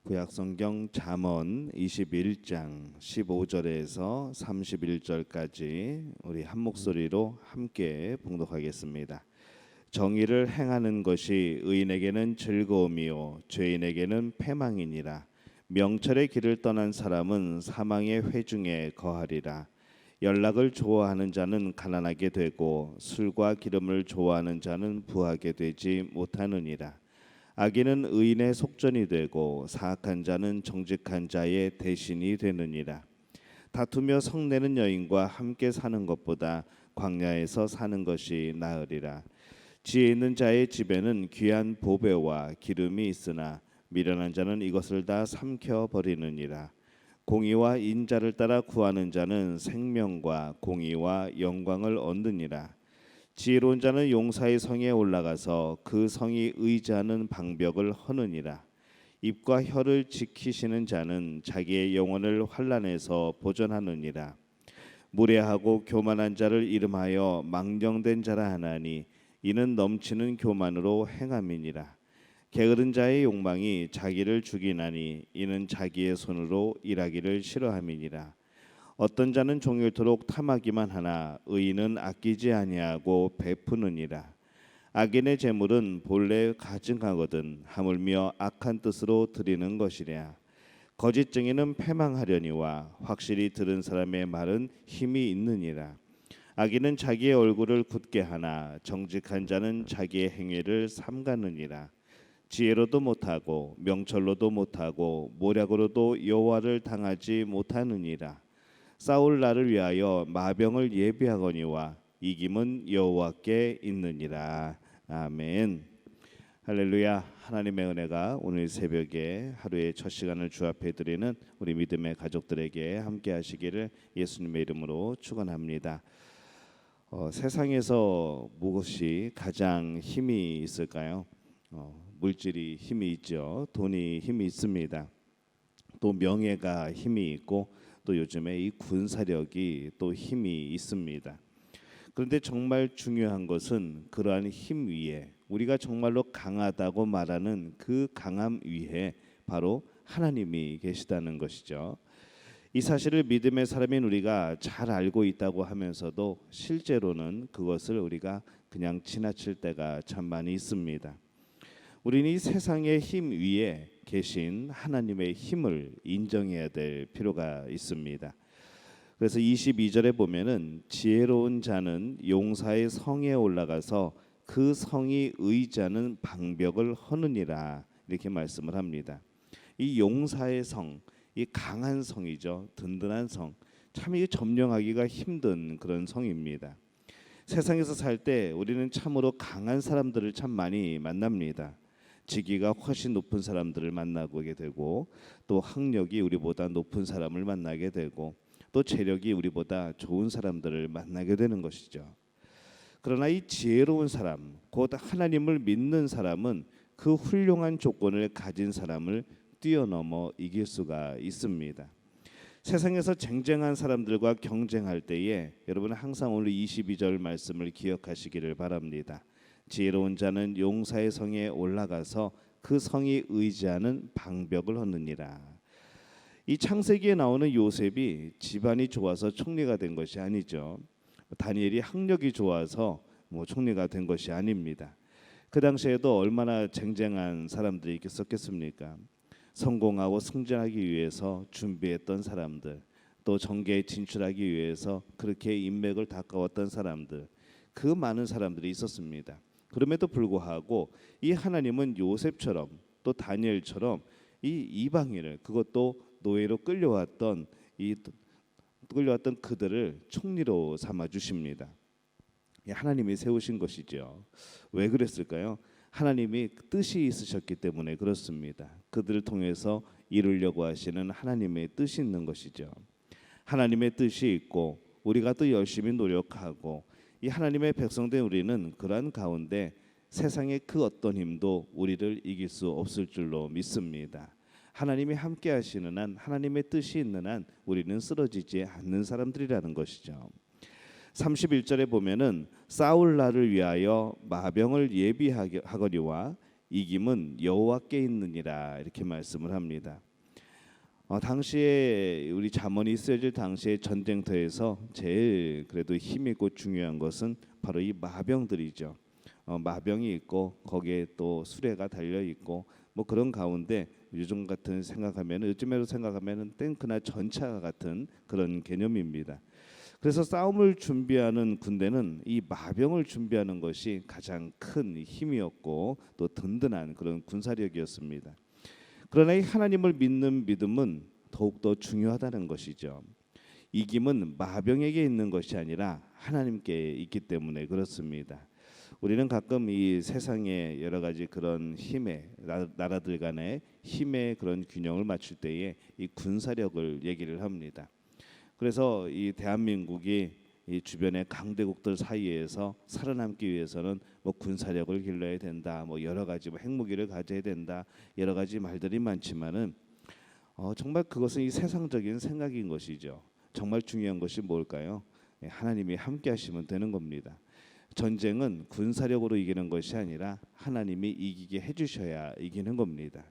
구약성경 잠언 21장 15절에서 31절까지 우리 한 목소리로 함께 봉독하겠습니다. 정의를 행하는 것이 의인에게는 즐거움이요 죄인에게는 패망이니라. 명철의 길을 떠난 사람은 사망의 회중에 거하리라. 연락을 좋아하는 자는 가난하게 되고 술과 기름을 좋아하는 자는 부하게 되지 못하느니라. 악인은 의인의 속전이 되고 사악한 자는 정직한 자의 대신이 되느니라. 다투며 성내는 여인과 함께 사는 것보다 광야에서 사는 것이 나으리라. 지혜 있는 자의 집에는 귀한 보배와 기름이 있으나 미련한 자는 이것을 다 삼켜 버리느니라. 공의와 인자를 따라 구하는 자는 생명과 공의와 영광을 얻느니라. 지혜로운 자는 용사의 성에 올라가서 그 성이 의지하는 방벽을 허느니라. 입과 혀를 지키시는 자는 자기의 영혼을 환난에서 보존하느니라. 무례하고 교만한 자를 이름하여 망령된 자라 하나니 이는 넘치는 교만으로 행함이니라. 게으른 자의 욕망이 자기를 죽이나니 이는 자기의 손으로 일하기를 싫어함이니라. 어떤 자는 종일토록 탐하기만 하나 의인은 아끼지 아니하고 베푸느니라. 악인의 재물은 본래 가증하거든 하물며 악한 뜻으로 드리는 것이랴. 거짓 증인은 패망하려니와 확실히 들은 사람의 말은 힘이 있느니라. 악인은 자기의 얼굴을 굳게 하나 정직한 자는 자기의 행위를 삼가느니라. 지혜로도 못하고 명철로도 못하고 모략으로도 여호와를 당하지 못하느니라. 싸울 날을 위하여 마병을 예비하거니와 이김은 여호와께 있느니라. 아멘. 할렐루야. 하나님의 은혜가 오늘 새벽에 하루의 첫 시간을 주 앞에 드리는 우리 믿음의 가족들에게 함께 하시기를 예수님의 이름으로 축원합니다. 세상에서 무엇이 가장 힘이 있을까요? 물질이 힘이 있죠. 돈이 힘이 있습니다. 또 명예가 힘이 있고 또 요즘에 이 군사력이 또 힘이 있습니다. 그런데 정말 중요한 것은 그러한 힘 위에 우리가 정말로 강하다고 말하는 그 강함 위에 바로 하나님이 계시다는 것이죠. 이 사실을 믿음의 사람인 우리가 잘 알고 있다고 하면서도 실제로는 그것을 우리가 그냥 지나칠 때가 참 많이 있습니다. 우리는 이 세상의 힘 위에 계신 하나님의 힘을 인정해야 될 필요가 있습니다. 그래서 22절에 보면은 지혜로운 자는 용사의 성에 올라가서 그 성이 의지하는 방벽을 허느니라 이렇게 말씀을 합니다. 이 용사의 성, 이 강한 성이죠. 든든한 성. 참 이 점령하기가 힘든 그런 성입니다. 세상에서 살 때 우리는 참으로 강한 사람들을 참 많이 만납니다. 직위가 훨씬 높은 사람들을 만나게 되고 또 학력이 우리보다 높은 사람을 만나게 되고 또 재력이 우리보다 좋은 사람들을 만나게 되는 것이죠. 그러나 이 지혜로운 사람, 곧 하나님을 믿는 사람은 그 훌륭한 조건을 가진 사람을 뛰어넘어 이길 수가 있습니다. 세상에서 쟁쟁한 사람들과 경쟁할 때에 여러분은 항상 오늘 22절 말씀을 기억하시기를 바랍니다. 지혜로운 자는 용사의 성에 올라가서 그 성이 의지하는 방벽을 허느니라. 이 창세기에 나오는 요셉이 집안이 좋아서 총리가 된 것이 아니죠. 다니엘이 학력이 좋아서 총리가 된 것이 아닙니다. 그 당시에도 얼마나 쟁쟁한 사람들이 있었겠습니까? 성공하고 승진하기 위해서 준비했던 사람들, 또 정계에 진출하기 위해서 그렇게 인맥을 닦아왔던 사람들, 그 많은 사람들이 있었습니다. 그럼에도 불구하고 이 하나님은 요셉처럼 또 다니엘처럼 이 이방인을, 그것도 노예로 끌려왔던 그들을 총리로 삼아 주십니다. 하나님이 세우신 것이죠. 왜 그랬을까요? 하나님이 뜻이 있으셨기 때문에 그렇습니다. 그들을 통해서 이루려고 하시는 하나님의 뜻이 있는 것이죠. 하나님의 뜻이 있고 우리가 또 열심히 노력하고 이 하나님의 백성된 우리는 그러한 가운데 세상의 그 어떤 힘도 우리를 이길 수 없을 줄로 믿습니다. 하나님이 함께 하시는 한, 하나님의 뜻이 있는 한 우리는 쓰러지지 않는 사람들이라는 것이죠. 31절에 보면은 싸울 날을 위하여 마병을 예비하거니와 이김은 여호와께 있느니라 이렇게 말씀을 합니다. 당시에 우리 잠언이 쓰여질 당시의 전쟁터에서 제일 그래도 힘 있고 중요한 것은 바로 이 마병들이죠. 마병이 있고 거기에 또 수레가 달려 있고 뭐 그런 가운데 요즘으로 생각하면은 탱크나 전차 같은 그런 개념입니다. 그래서 싸움을 준비하는 군대는 이 마병을 준비하는 것이 가장 큰 힘이었고 또 든든한 그런 군사력이었습니다. 그러나 이 하나님을 믿는 믿음은 더욱더 중요하다는 것이죠. 이김은 마병에게 있는 것이 아니라 하나님께 있기 때문에 그렇습니다. 우리는 가끔 이 세상의 여러 가지 그런 힘의 나라들 간의 힘의 그런 균형을 맞출 때에 이 군사력을 얘기를 합니다. 그래서 이 대한민국이 이 주변의 강대국들 사이에서 살아남기 위해서는 뭐 군사력을 길러야 된다, 뭐 여러 가지 뭐 핵무기를 가져야 된다, 여러 가지 말들이 많지만은 정말 그것은 이 세상적인 생각인 것이죠. 정말 중요한 것이 뭘까요? 하나님이 함께 하시면 되는 겁니다. 전쟁은 군사력으로 이기는 것이 아니라 하나님이 이기게 해주셔야 이기는 겁니다.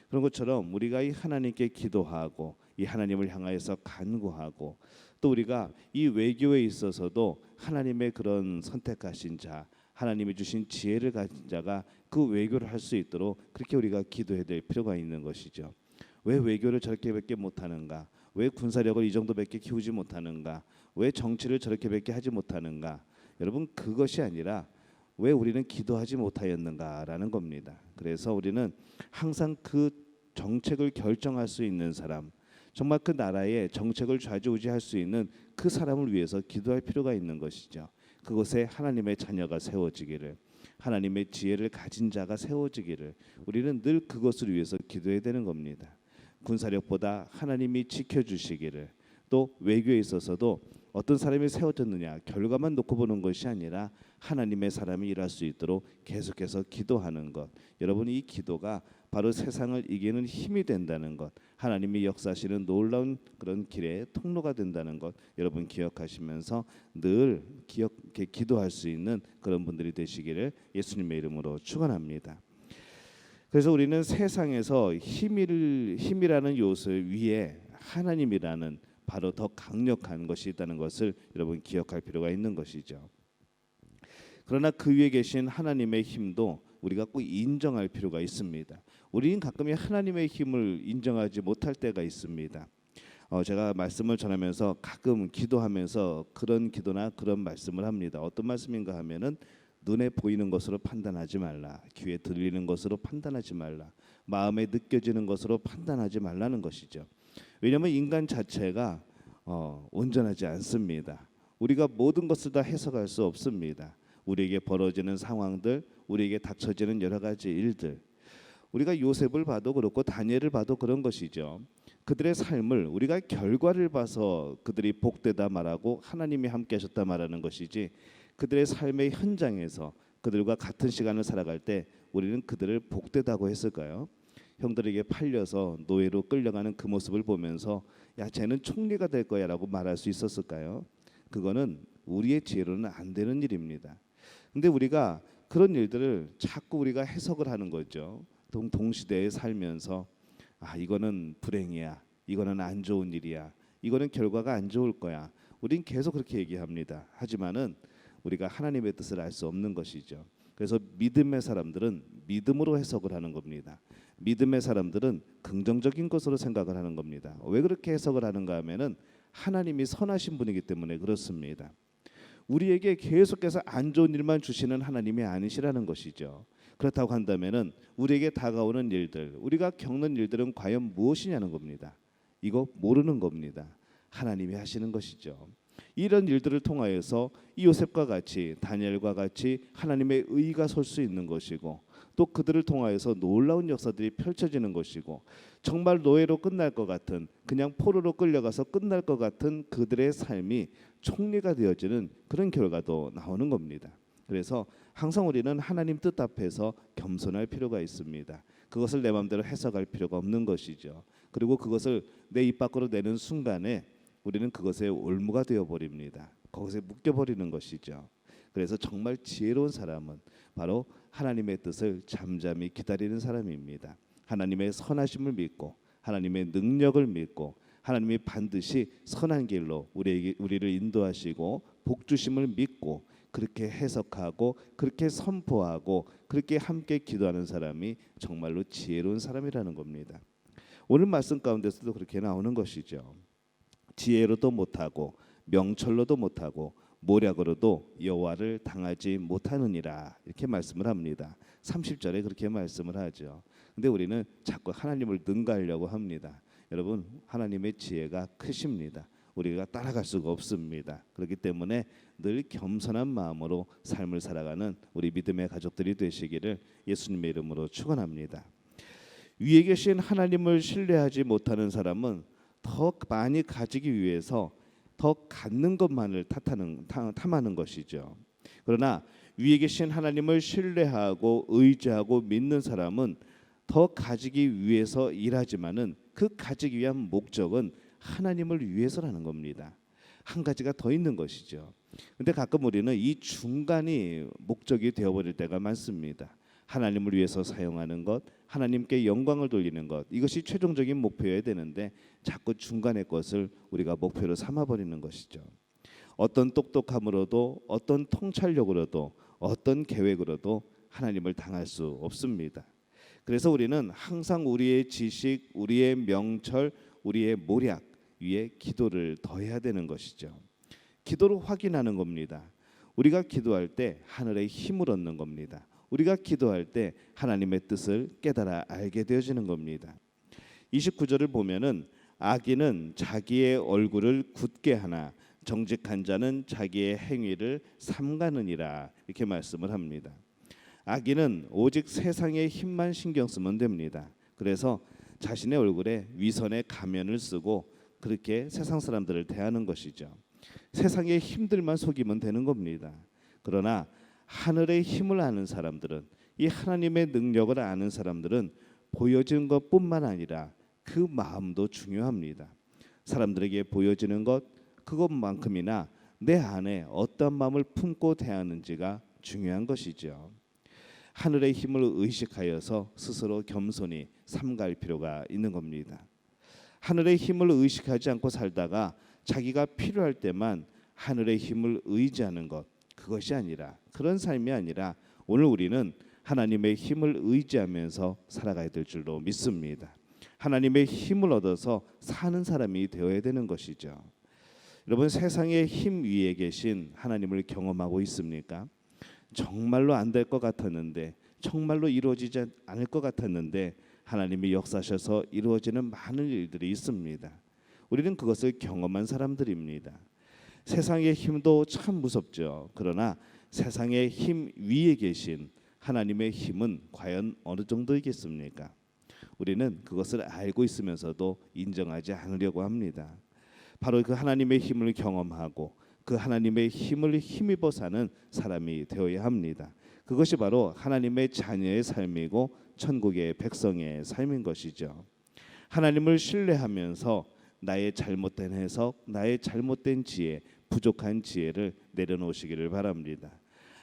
그런 것처럼 우리가 이 하나님께 기도하고 이 하나님을 향하여서 간구하고 또 우리가 이 외교에 있어서도 하나님의 그런 선택하신 자, 하나님이 주신 지혜를 가진 자가 그 외교를 할 수 있도록 그렇게 우리가 기도해야 될 필요가 있는 것이죠. 왜 외교를 저렇게밖에 못하는가? 왜 군사력을 이 정도밖에 키우지 못하는가? 왜 정치를 저렇게밖에 하지 못하는가? 여러분 그것이 아니라 왜 우리는 기도하지 못하였는가라는 겁니다. 그래서 우리는 항상 그 정책을 결정할 수 있는 사람, 정말 그 나라의 정책을 좌지우지할 수 있는 그 사람을 위해서 기도할 필요가 있는 것이죠. 그곳에 하나님의 자녀가 세워지기를, 하나님의 지혜를 가진 자가 세워지기를 우리는 늘 그것을 위해서 기도해야 되는 겁니다. 군사력보다 하나님이 지켜주시기를, 또 외교에 있어서도 어떤 사람이 세워졌느냐 결과만 놓고 보는 것이 아니라 하나님의 사람이 일할 수 있도록 계속해서 기도하는 것, 여러분 이 기도가 바로 세상을 이기는 힘이 된다는 것, 하나님이 역사하시는 놀라운 그런 길의 통로가 된다는 것 여러분 기억하시면서 늘 기도할 수 있는 그런 분들이 되시기를 예수님의 이름으로 축원합니다. 그래서 우리는 세상에서 힘이라는 요소 위에 하나님이라는 바로 더 강력한 것이 있다는 것을 여러분 기억할 필요가 있는 것이죠. 그러나 그 위에 계신 하나님의 힘도 우리가 꼭 인정할 필요가 있습니다. 우리는 가끔 하나님의 힘을 인정하지 못할 때가 있습니다. 제가 말씀을 전하면서 가끔 기도하면서 그런 기도나 그런 말씀을 합니다. 어떤 말씀인가 하면은 눈에 보이는 것으로 판단하지 말라, 귀에 들리는 것으로 판단하지 말라, 마음에 느껴지는 것으로 판단하지 말라는 것이죠. 왜냐하면 인간 자체가 온전하지 않습니다. 우리가 모든 것을 다 해석할 수 없습니다. 우리에게 벌어지는 상황들, 우리에게 닥쳐지는 여러 가지 일들, 우리가 요셉을 봐도 그렇고 다니엘을 봐도 그런 것이죠. 그들의 삶을 우리가 결과를 봐서 그들이 복되다 말하고 하나님이 함께 하셨다 말하는 것이지, 그들의 삶의 현장에서 그들과 같은 시간을 살아갈 때 우리는 그들을 복되다고 했을까요? 형들에게 팔려서 노예로 끌려가는 그 모습을 보면서 야 쟤는 총리가 될 거야라고 말할 수 있었을까요? 그거는 우리의 지혜로는 안 되는 일입니다. 근데 우리가 그런 일들을 자꾸 우리가 해석을 하는 거죠. 동시대에 살면서 이거는 불행이야, 이거는 안 좋은 일이야, 이거는 결과가 안 좋을 거야. 우린 계속 그렇게 얘기합니다. 하지만은 우리가 하나님의 뜻을 알 수 없는 것이죠. 그래서 믿음의 사람들은 믿음으로 해석을 하는 겁니다. 믿음의 사람들은 긍정적인 것으로 생각을 하는 겁니다. 왜 그렇게 해석을 하는가 하면은 하나님이 선하신 분이기 때문에 그렇습니다. 우리에게 계속해서 안 좋은 일만 주시는 하나님이 아니시라는 것이죠. 그렇다고 한다면은 우리에게 다가오는 일들, 우리가 겪는 일들은 과연 무엇이냐는 겁니다. 이거 모르는 겁니다. 하나님이 하시는 것이죠. 이런 일들을 통하여서 이 요셉과 같이 다니엘과 같이 하나님의 의가 설 수 있는 것이고, 또 그들을 통하여서 놀라운 역사들이 펼쳐지는 것이고, 정말 노예로 끝날 것 같은, 그냥 포로로 끌려가서 끝날 것 같은 그들의 삶이 총리가 되어지는 그런 결과도 나오는 겁니다. 그래서 항상 우리는 하나님 뜻 앞에서 겸손할 필요가 있습니다. 그것을 내 마음대로 해석할 필요가 없는 것이죠. 그리고 그것을 내 입 밖으로 내는 순간에 우리는 그것에 올무가 되어버립니다. 거기에 묶여버리는 것이죠. 그래서 정말 지혜로운 사람은 바로 하나님의 뜻을 잠잠히 기다리는 사람입니다. 하나님의 선하심을 믿고 하나님의 능력을 믿고 하나님이 반드시 선한 길로 우리를 인도하시고 복 주심을 믿고 그렇게 해석하고 그렇게 선포하고 그렇게 함께 기도하는 사람이 정말로 지혜로운 사람이라는 겁니다. 오늘 말씀 가운데서도 그렇게 나오는 것이죠. 지혜로도 못하고 명철로도 못하고 모략으로도 여호와를 당하지 못하느니라 이렇게 말씀을 합니다. 30절에 그렇게 말씀을 하죠. 근데 우리는 자꾸 하나님을 능가하려고 합니다. 여러분, 하나님의 지혜가 크십니다. 우리가 따라갈 수가 없습니다. 그렇기 때문에 늘 겸손한 마음으로 삶을 살아가는 우리 믿음의 가족들이 되시기를 예수님의 이름으로 축원합니다. 위에 계신 하나님을 신뢰하지 못하는 사람은 더 많이 가지기 위해서 더 갖는 것만을 탐하는 것이죠. 그러나 위에 계신 하나님을 신뢰하고 의지하고 믿는 사람은 더 가지기 위해서 일하지만은 그 가지기 위한 목적은 하나님을 위해서라는 겁니다. 한 가지가 더 있는 것이죠. 근데 가끔 우리는 이 중간이 목적이 되어버릴 때가 많습니다. 하나님을 위해서 사용하는 것, 하나님께 영광을 돌리는 것, 이것이 최종적인 목표여야 되는데 자꾸 중간의 것을 우리가 목표로 삼아버리는 것이죠. 어떤 똑똑함으로도 어떤 통찰력으로도 어떤 계획으로도 하나님을 당할 수 없습니다. 그래서 우리는 항상 우리의 지식, 우리의 명철, 우리의 모략 위에 기도를 더해야 되는 것이죠. 기도로 확인하는 겁니다. 우리가 기도할 때 하늘의 힘을 얻는 겁니다. 우리가 기도할 때 하나님의 뜻을 깨달아 알게 되어지는 겁니다. 29절을 보면은 악인은 자기의 얼굴을 굳게 하나 정직한 자는 자기의 행위를 삼가느니라 이렇게 말씀을 합니다. 악인은 오직 세상의 힘만 신경 쓰면 됩니다. 그래서 자신의 얼굴에 위선의 가면을 쓰고 그렇게 세상 사람들을 대하는 것이죠. 세상의 힘들만 속이면 되는 겁니다. 그러나 하늘의 힘을 아는 사람들은, 이 하나님의 능력을 아는 사람들은 보여지는 것뿐만 아니라 그 마음도 중요합니다. 사람들에게 보여지는 것 그것만큼이나 내 안에 어떤 마음을 품고 대하는지가 중요한 것이죠. 하늘의 힘을 의식하여서 스스로 겸손히 삼갈 필요가 있는 겁니다. 하늘의 힘을 의식하지 않고 살다가 자기가 필요할 때만 하늘의 힘을 의지하는 것, 그것이 아니라, 그런 삶이 아니라 오늘 우리는 하나님의 힘을 의지하면서 살아가야 될 줄로 믿습니다. 하나님의 힘을 얻어서 사는 사람이 되어야 되는 것이죠. 여러분, 세상의 힘 위에 계신 하나님을 경험하고 있습니까? 정말로 안 될 것 같았는데, 정말로 이루어지지 않을 것 같았는데 하나님이 역사하셔서 이루어지는 많은 일들이 있습니다. 우리는 그것을 경험한 사람들입니다. 세상의 힘도 참 무섭죠. 그러나 세상의 힘 위에 계신 하나님의 힘은 과연 어느 정도이겠습니까? 우리는 그것을 알고 있으면서도 인정하지 않으려고 합니다. 바로 그 하나님의 힘을 경험하고 그 하나님의 힘을 힘입어 사는 사람이 되어야 합니다. 그것이 바로 하나님의 자녀의 삶이고 천국의 백성의 삶인 것이죠. 하나님을 신뢰하면서 나의 잘못된 해석, 나의 잘못된 지혜, 부족한 지혜를 내려놓으시기를 바랍니다.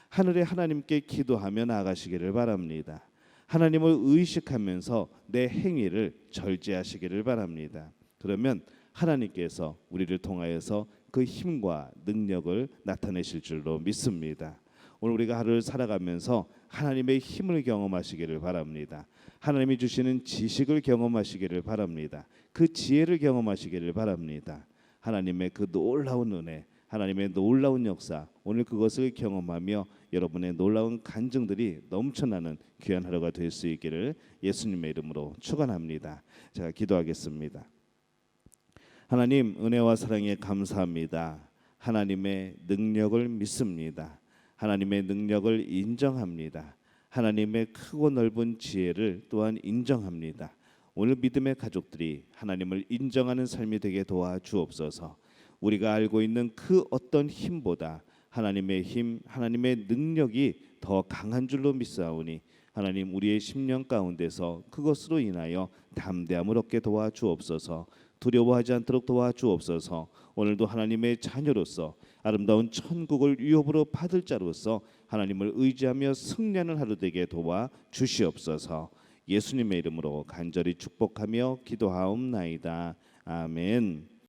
하늘의 하나님께 기도하며 나아가시기를 바랍니다. 하나님을 의식하면서 내 행위를 절제하시기를 바랍니다. 그러면 하나님께서 우리를 통하여서 그 힘과 능력을 나타내실 줄로 믿습니다. 오늘 우리가 하루를 살아가면서 하나님의 힘을 경험하시기를 바랍니다. 하나님이 주시는 지식을 경험하시기를 바랍니다. 그 지혜를 경험하시기를 바랍니다. 하나님의 그 놀라운 은혜, 하나님의 놀라운 역사, 오늘 그것을 경험하며 여러분의 놀라운 간증들이 넘쳐나는 귀한 하루가 될 수 있기를 예수님의 이름으로 축원합니다. 제가 기도하겠습니다. 하나님, 은혜와 사랑에 감사합니다. 하나님의 능력을 믿습니다. 하나님의 능력을 인정합니다. 하나님의 크고 넓은 지혜를 또한 인정합니다. 오늘 믿음의 가족들이 하나님을 인정하는 삶이 되게 도와주옵소서. 우리가 알고 있는 그 어떤 힘보다 하나님의 힘, 하나님의 능력이 더 강한 줄로 믿사오니 하나님, 우리의 심령 가운데서 그것으로 인하여 담대함을 얻게 도와주옵소서. 두려워하지 않도록 도와주옵소서. 오늘도 하나님의 자녀로서 아름다운 천국을 유업으로 받을 자로서 하나님을 의지하며 승리하는 하루 되게 도와 주시옵소서. 예수님의 이름으로 간절히 축복하며 기도하옵나이다. 아멘.